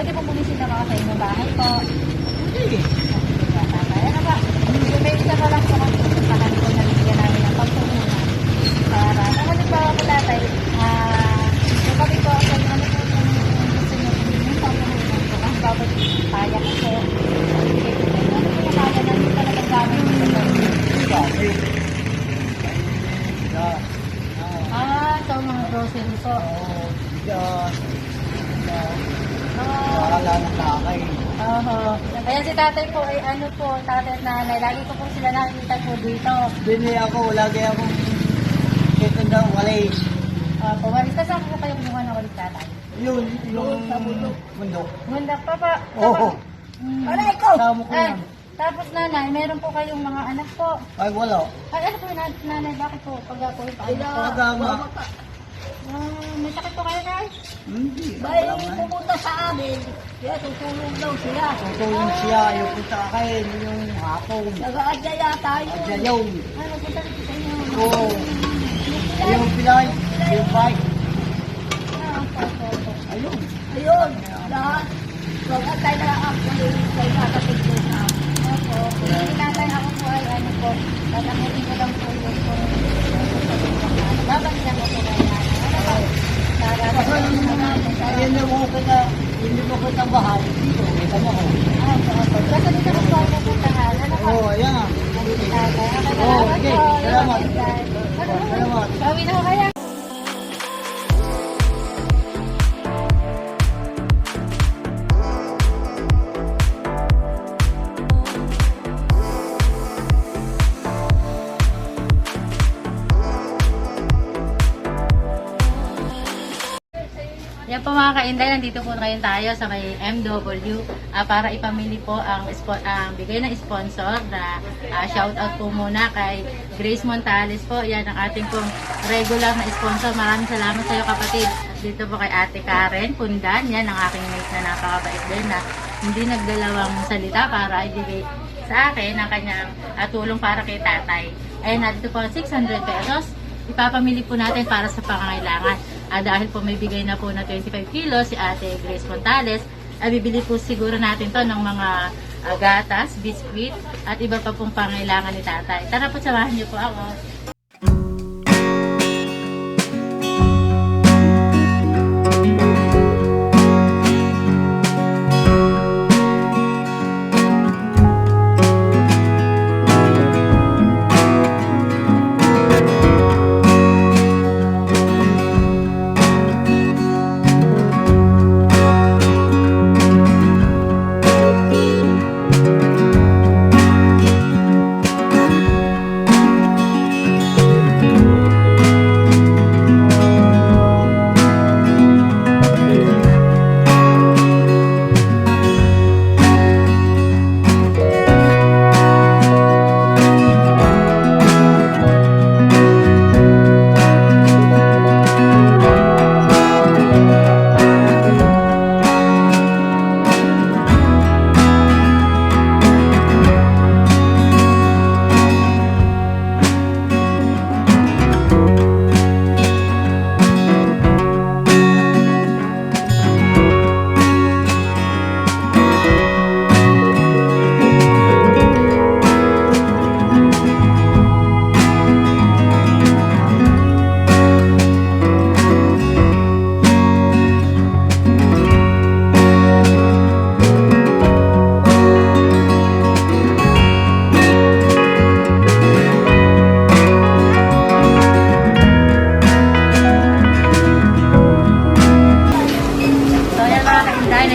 Pwede pong bumisita ka sa inyong bahay po. Hindi. Ano ba? Yung may isa pa lang po kami pupuntahan po na bigyan namin ng pagpupunan. Para, halimbawa po tatay, yung kami po, kung ano po yung gusto nyo, yung pagpupunan po, ang babad kaya ko po. Ano po yung kaya namin talagang gamit nyo po? Sabi. So mga grocery po. Oo. Bigas. Ah, Wala ng takay. oho. Kaya si tatay po ay ano po, tatay at nanay. Lagi ko po sila nakikita po dito. Bini ako, lagi akong kitandang walay. Walis ka saan po kayo kumuha ng walis tatay? Yun, yung sa bundok. Mundak pa pa. Oo. Aray ko! Kasama ko Ay, yan. tapos nanay, meron po kayong mga anak po. Ay, wala. Ay, ano po yung nanay? Bakit po? Pag po yung anak po? Agama. May sakit po kayo guys? Hindi. Bay, Wala nga. pumunta sa amin. Kaya tutulong daw siya. Tutulong siya, yung punta akin, yung hapon. Nag-aadya tayo. Adyan yung. Ay, magpunta rin sa inyo. Oo. Yung pilay, yung bike. Ayun. Ayun, lahat. Mag-atay na lang ako kay kakatid ko na. Opo. Tinatay ako po ay ano po. Tatamutin ko lang po yung babag niya ko po kay nanay. Ano ba? Para sa Ayun na mo ko na, hindi mo ko na bahay. Dito, kita mo ko. Kasi dito ko po ako puntahan. Ano ba? Oo, ayan. Tatay. Oo, okay. Salamat. Salamat. Bawi na ko kaya. Yan po mga kainday, nandito po ngayon tayo sa may MW para ipamili po ang bigay ng sponsor na shoutout po muna kay Grace Montales po. Yan ang ating pong regular na sponsor. Maraming salamat sa iyo kapatid. At dito po kay Ate Karen Pundan. Yan ang aking mate na napakabait din na hindi nagdalawang salita para ibigay sa akin ang kanyang tulong para kay tatay. Ayan, nandito po 600 pesos. Ipapamili po natin para sa pangangailangan. Dahil po may bigay na po na 25 kilos si Ate Grace Montales, bibili po siguro natin to ng mga gatas, biskuit, at iba pa pong pangailangan ni tatay. Tara po, samahan niyo po ako.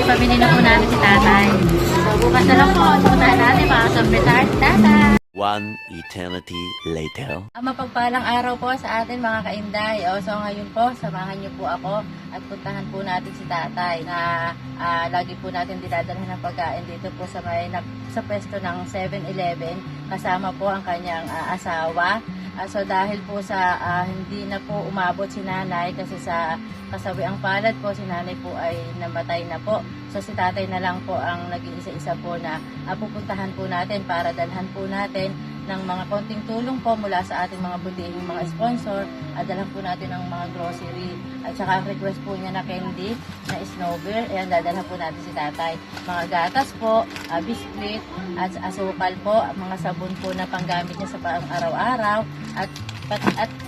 Pamili na po namin si tatay. So bukas na lang po, puntahan natin para sorpresahan si tatay. One eternity later. Mapagpalang araw po sa atin mga kainday. So ngayon po, samahan niyo po ako at puntahan po natin si tatay na lagi po natin dinadalhan ng pagkain dito po sa pwesto ng 7-Eleven. Kasama po ang kanyang asawa. So dahil po sa hindi na po umabot si nanay kasi sa kasawiang palad po, si nanay po ay namatay na po. So si tatay na lang po ang nag-iisa-isa po na pupuntahan po natin para dalhan po natin ng mga konting tulong po mula sa ating mga butihing mga sponsor, dalhan po natin ang mga grocery. At saka ang request po niya na candy, na snowball, ayan, dadalhan po natin si tatay. Mga gatas po, biskuit, at asukal po, mga sabon po na panggamit niya sa araw-araw, at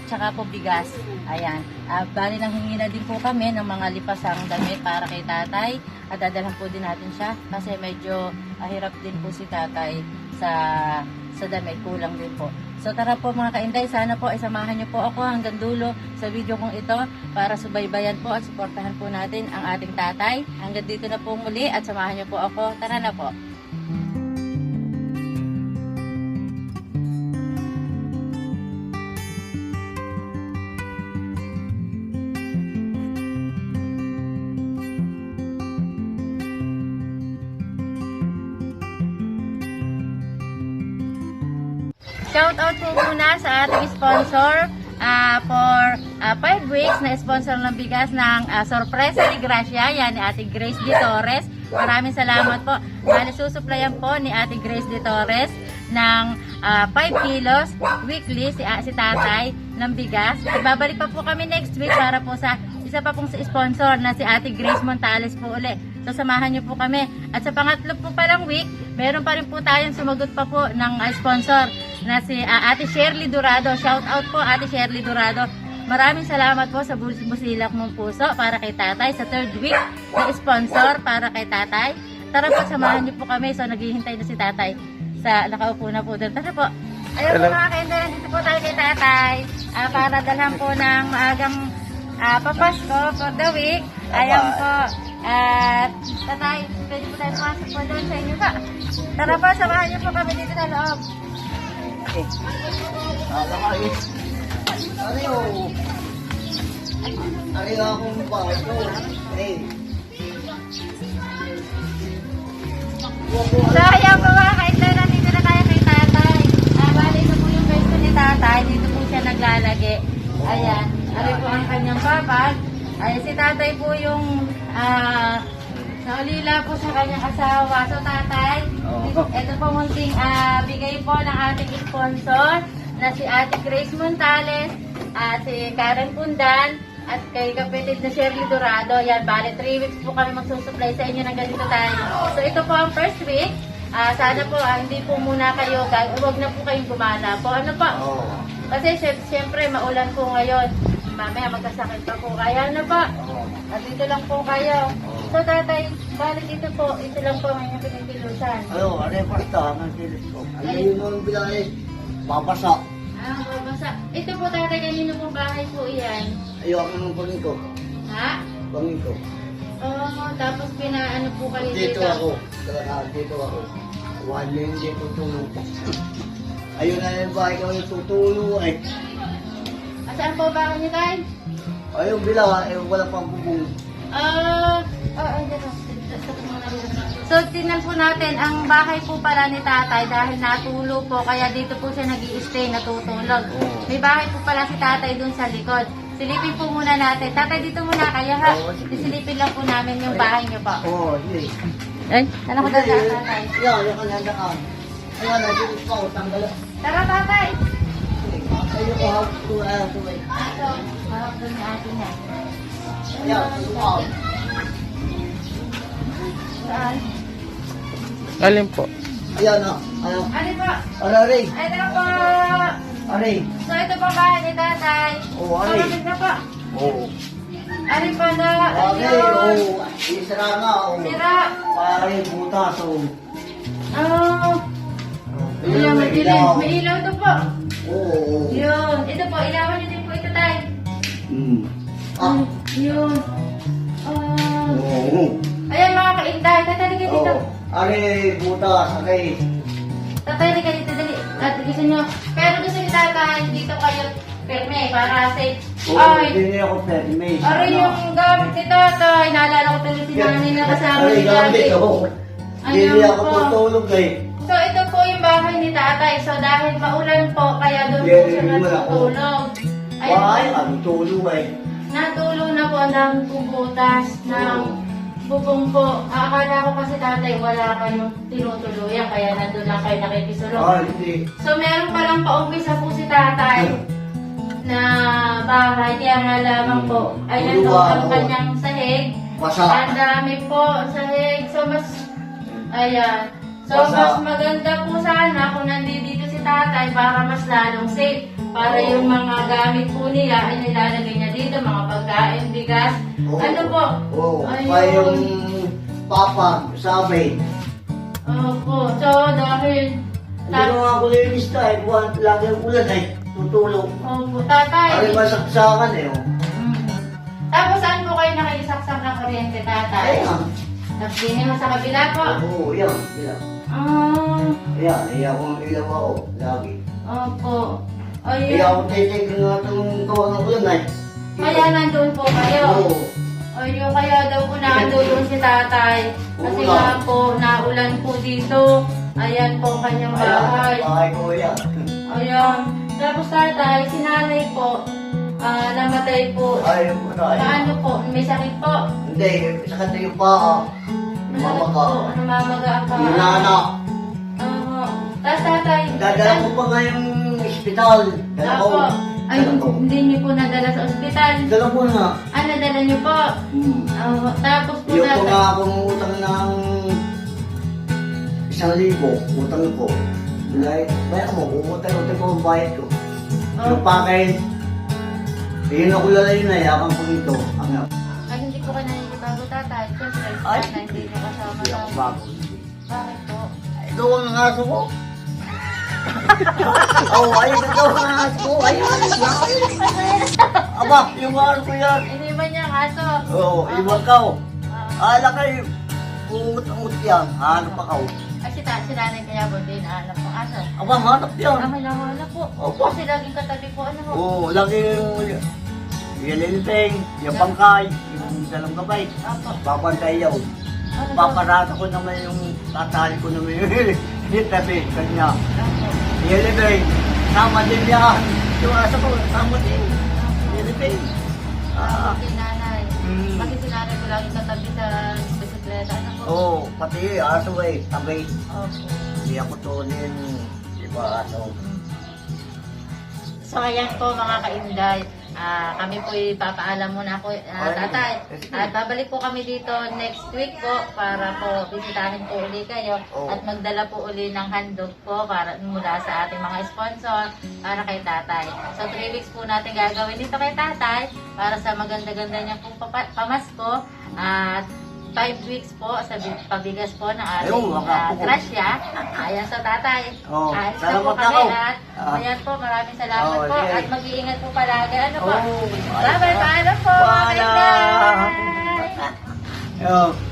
saka po bigas. Ayan. Bali nang hingi na din po kami ng mga lipasang damit para kay tatay. At dadalhan po din natin siya kasi medyo hirap din po si tatay sa damit. Kulang din po. So tara po mga kainday, sana po isamahan niyo po ako hanggang dulo sa video kong ito para subaybayan po at suportahan po natin ang ating tatay. Hanggang dito na po muli at samahan niyo po ako. Tara na po. Shout out po muna sa ating sponsor for 5 weeks na sponsor ng bigas ng Sorpresa ni Gracia, yan ni Ate Grace de Torres. Maraming salamat po. Bali susuplayan po ni Ate Grace de Torres ng 5 kilos weekly si tatay ng bigas. Ibabalik pa po kami next week para po sa isa pa pong sponsor na si Ate Grace Montales po uli. So samahan niyo po kami. At sa pangatlo po palang week, meron pa rin po tayong sumagot pa po ng sponsor na si Ate Shirley Dorado. Shout out po Ate Shirley Dorado. Maraming salamat po sa busilak mong puso para kay tatay sa 3rd week na sponsor para kay tatay. Tara po, samahan niyo po kami. So naghihintay na si tatay sa nakaupo na po doon. Tara po. Ayun po mga kainday, dito po tayo kay tatay para dalhan po ng maagang papasko for the week. Ayan po. At tatay, pwede po tayo pumasok po doon sa inyo pa. Tara po, samahan niyo po kami dito sa loob. Ariyo akong bago. So, ayan po mga kainday, nandito na tayo kay tatay. Bali, ito po yung besto ni tatay. Dito po siya naglalagay. Ayan. Ari po ang kanyang papag. Ayan, si tatay po yung naulila po sa kanyang asawa. So, tatay, ito po munting bigay po ng ating sponsor na si Ate Grace Montales, si Karen Pundan, at kay kapatid na Shirley Dorado. Yan, bali 3 weeks po kami magsusupply sa inyo ng ganito tayo. So, ito po ang first week. Sana po, hindi po muna kayo, huwag na po kayong gumala po. Ano po? Kasi siyempre, maulan po ngayon. Mamaya magkasakit pa po. Kaya ano po? At dito lang po kayo. So, tatay, balik dito po. Ito lang po ang inyong pinipilusan. Ano yung pasta ng kilis ko? Ano yung bilay? Babasa. Babasa. Ito po, tatay, kanino pong bahay po iyan? Ayoko ng pangin ko. Ha? Pangin ko. Tapos pinaano po kayo Dito ako. Dito ako. 1 year dito tulong. Ayun na yung bahay ko yung tutulong eh. Saan po bahay niyo, tay? Ayun bila, wala pang bubong. So, tingnan po natin, ang bahay po pala ni tatay dahil natulo po, kaya dito po siya nag-i-stay, natutulog. May bahay po pala si tatay dun sa likod. Silipin po muna natin. Tatay, dito muna kayo ha. Isilipin lang po namin yung bahay niyo po. Hindi. Ay, ano ko daw sa tatay? Yung kanandaan. Ayun na, dito pa ako tanggal. Tara, tatay! Ayun ko hawak ko eh. Ito, harap doon ni atin na. Ayan, wow. Saan? Alin po? Ayan na. Ano? Ano po? Aray. Ito po! Aray. So, ito po bahay ni tatay. Oo, aray. Maraming na po. Oo. Ano pa na? Aray, Ayun. oo. Isara nga, oo. Sira. Pare, butas, oo. Ayan, may dilim. May ilaw ito po. Oo. Yun. Ito po, ilawan niyo din po ito tayo. Yun. Oo. Ayan mga kainday, tatay ka dito. Oo. Aray, butas, aray. Tatay ka dito, dali. At gusto nyo, pero gusto ni tatay, dito kayo perme para safe. Oo, Ay, hindi ako permit. aray yung gamit ni tatay. Naalala ko tuloy si nanay na kasama Aray, ni gamit tatay. ako. Hindi Ayan ako po. tutulog eh. So ito po yung bahay ni tatay. So dahil maulan po, kaya doon po Yeah, siya wala po. natutulog. Why? Ang tulog eh. Natulog na po ang daming pubutas ng bubong po. Akala ko kasi tatay wala kayong tinutuluyan, kaya nandun lang kayo nakikisulong. Hindi. So meron palang paumpisa po si tatay na bahay, kaya nga lamang po, ayan po ang kanyang sahig. Basa. Ang dami po sahig. So mas, ayan. So Basa. mas maganda po sana kung nandito si tatay para mas lalong safe. Para yung mga gamit po niya ay nilalagay niya dito, mga pagkain, bigas. Ano po? Oo. Ayun. Kaya yung papa, sabi. Opo. So dahil, Hindi ko nga ako nilista eh. Buwan lagi ang ulan eh. Tutulog. opo, tatay. Ay, masaksakan eh. Oh. Tapos saan po kayo nakisaksak ng kuryente, tatay? Ayan. Nagdini mo sa kabila po? Oo, yan. Yan. Ayan, iya akong ilaw ako. Lagi. Opo. Iya ako titigil nga itong gawa ng ulan eh. Kaya nandun po kayo? Oo. Ayun, kaya daw po nandun si tatay. Kasi Ulan. nga po, naulan po dito. Ayan po ang kanyang bahay. Ayan, bahay ko yan. Ayan. Tapos tatay, si nanay po, namatay po. Ay, patay. Paano po? May sakit po? Hindi, sa kanta yung paa. May sakit po. Mamaka. Namamaga ang paa. Yung nana. Oo. Tapos tatay, Dadala ko pa nga yung ospital. Dala ko. Apo. Ay, Dala ko. hindi niyo po nadala sa ospital. Dala ko na. Nadala niyo po. Oo. Tapos po Yung ko tatay. nga akong utang ng 1,000, utang ko. Like, bayad mo, utang ko ang bayad ko. Yung pakin, yun ako lalayo na, yakang ko nito. Ang Ay, hindi po kayo naninibago tatay. Siyempre, Ay. sana hindi niyo kasama hindi ako namin. bago. Bakit po? Ito ang aso ko. Oh, ayun ito ang aso ko. Ayun, aba, yung aso ko yan. Iniwan niya ang aso. Oo, iwan ka. Ah, Ala kayo, umut-umut yan. Hanap pa ka. ay, si nanay kaya po din alam po aso. Aba, hanap yan. Wala po. Opo. Kasi laging katabi po ano po. Oo, lagi yung yelenteng, yung pangkay, yung dalang gabay. Apo. Babantay yaw. Ano po? Paparata ko naman yung tatali ko naman yung tabi kanya. Apo. Yelenteng, sama din yan. Yung asa ko, sama din. Yelenteng. Ah, Si nanay. Mm. Kasi si nanay ko laging katabi sa bisikleta. Ano po? oo, pati aso eh, tabi. Opo. Hindi ako tunin, iba aso. So ayan po mga kainday, kami po ipapaalam muna ako, tatay. At babalik po kami dito next week po para po bisitahin po uli kayo Oh. at magdala po uli ng handog po para mula sa ating mga sponsor para kay tatay. So 3 weeks po natin gagawin dito kay tatay para sa maganda-ganda niya pong pamasko at 5 weeks po sa pabigas po ng ating Ayun, waka po. grasya. Ayan sa tatay. Oh, Ayan po salamat kami ako. at ayan po, maraming salamat Oh, po okay. at mag-iingat po palagi. Ano po? Oh, Bye-bye, paalam po. Paalam. Bye-bye. Yo.